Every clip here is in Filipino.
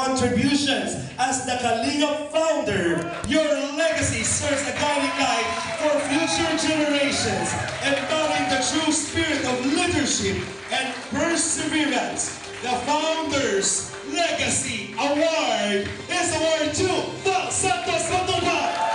contributions. As the Kalingap founder, your legacy serves a guiding light for future generations, embodying the true spirit of leadership and perseverance. The Founders Legacy Award is awarded to Doc Santos Matubang.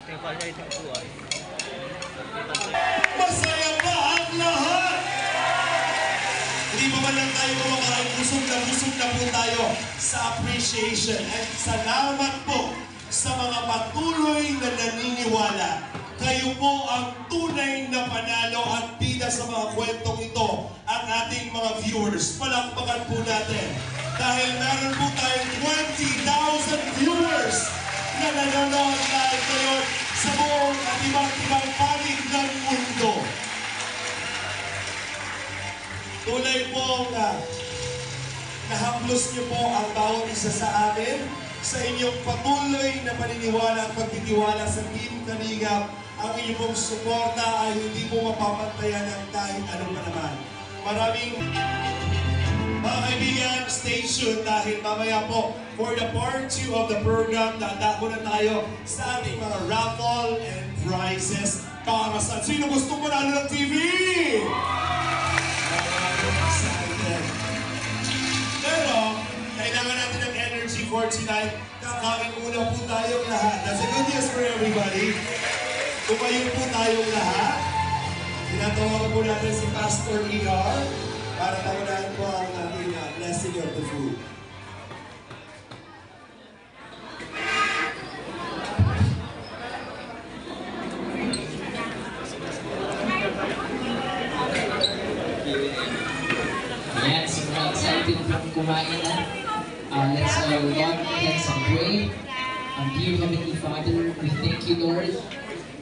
Masaya ba ang lahat? Hindi ba man lang tayo kumakain, busog na po tayo sa appreciation. At salamat po sa mga patuloy na naniniwala. Kayo po ang tunay na panalo at bida sa mga kwentong ito, ang ating mga viewers. Palakpakan po natin. Dahil meron po tayong 20,000 viewers na nanonood live ngayon sa buong at ibang panig ng mundo. Tunay pong nahaplos niyo po ang bawat isa sa amin sa inyong patuloy na paniniwala at pagtitiwala sa Team Kalingap. Ang inyong pong suporta ay hindi po mapapantayan ng kahit ano pa naman. Maraming mga kaibigan, stay tuned dahil mamaya po for the part 2 of the program, dadako na tayo sa ating mga raffle and prizes para sa sino gusto manalo ng TV! Pero, kailangan natin ng energy for tonight. Kakain muna po tayong lahat. That's a good news for everybody. Tumayo po tayong lahat. Tinatawagan po natin si Pastor ER para tawanan po ang ating blessing of the food. Yes, we're excited from kumain na. Let's log hands and pray. Dear Heavenly Father, we thank you, Lord.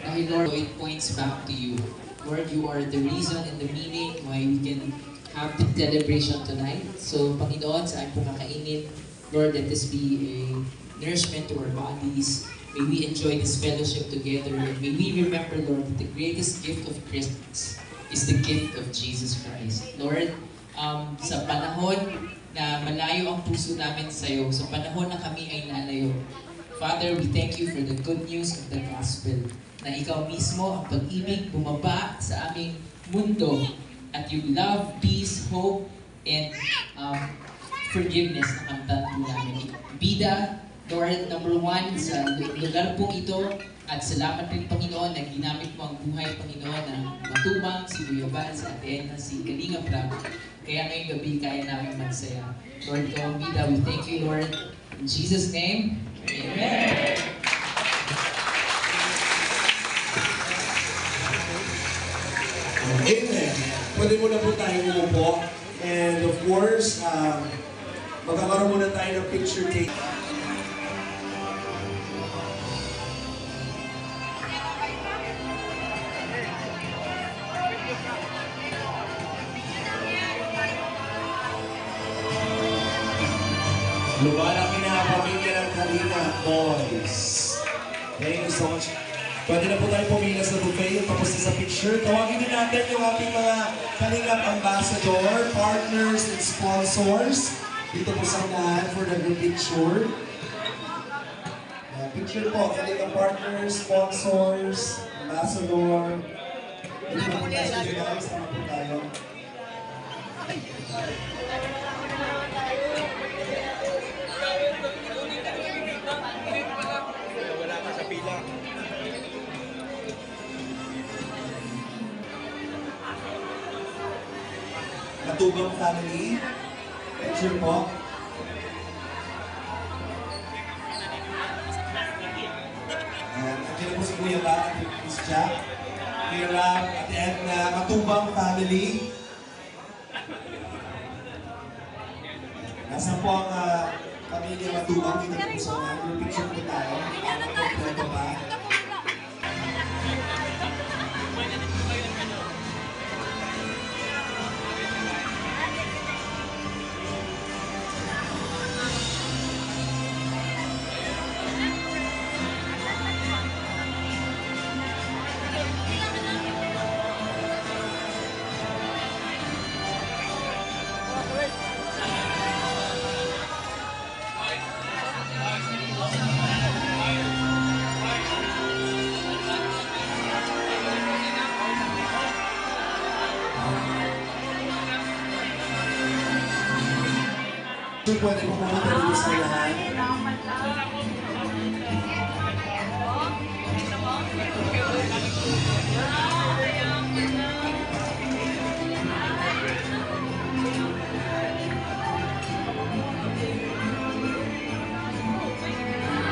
Dahil Lord, it points back to you. Lord, you are the reason and the meaning why we can have the celebration tonight. So, Panginoon, sa aming pagkakainin, Lord, let this be a nourishment to our bodies. May we enjoy this fellowship together. And may we remember, Lord, that the greatest gift of Christmas is the gift of Jesus Christ. Lord, sa panahon na malayo ang puso namin sa iyo, sa panahon na kami ay nalayo, Father, we thank you for the good news of the gospel, na ikaw mismo ang pag-ibig bumaba sa aming mundo, at you love, peace, hope, and forgiveness na kamtan po namin. Bida Lord, number one, sa lugar pong ito, at salamat rin, Panginoon, na ginamit mo ang buhay, Panginoon, na matubang, si Kuya Val, si Ate Edna, si Kalinga Prab. Kaya ngayong gabi, kaya namin magsaya. Lord, ikaw ang bida. We thank you, Lord. In Jesus' name, Amen. Amen. Pwede muna po tayo umupo. And of course, magkakaroon muna tayo ng picture take. Lumalaki na ang pamilya ng Kalinga Boys. Thank you so much. Pwede na po tayo pumila sa buffet, tapos na sa picture. Tawagin din natin yung ating mga Kalingap Ambassador, partners, and sponsors. Dito po sa unahan for the group picture. Picture po, Kalingap partners, sponsors, ambassador. Dito na po tayo sa guys, tama po tayo. Wala ka sa pila. Matubang family. Picture po. Nandiyan po si Kuya Bat, Miss Jack, Kuya Ram, Ate Edna, Matubang family. Nasaan po ang pamilya Matubang? Dito po sa mga picture po tayo. Kompleto pa. Pwede po pumunta dito sa lahat.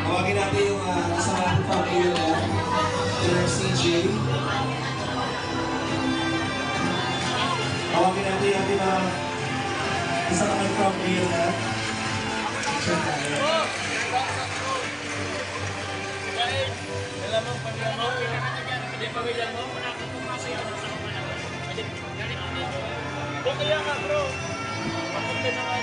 Tawagin natin yung kasama ng pamilya na CJ. Tawagin natin yung ating mga kasama ng pamilya na Kaya nga bro, papunta na nga.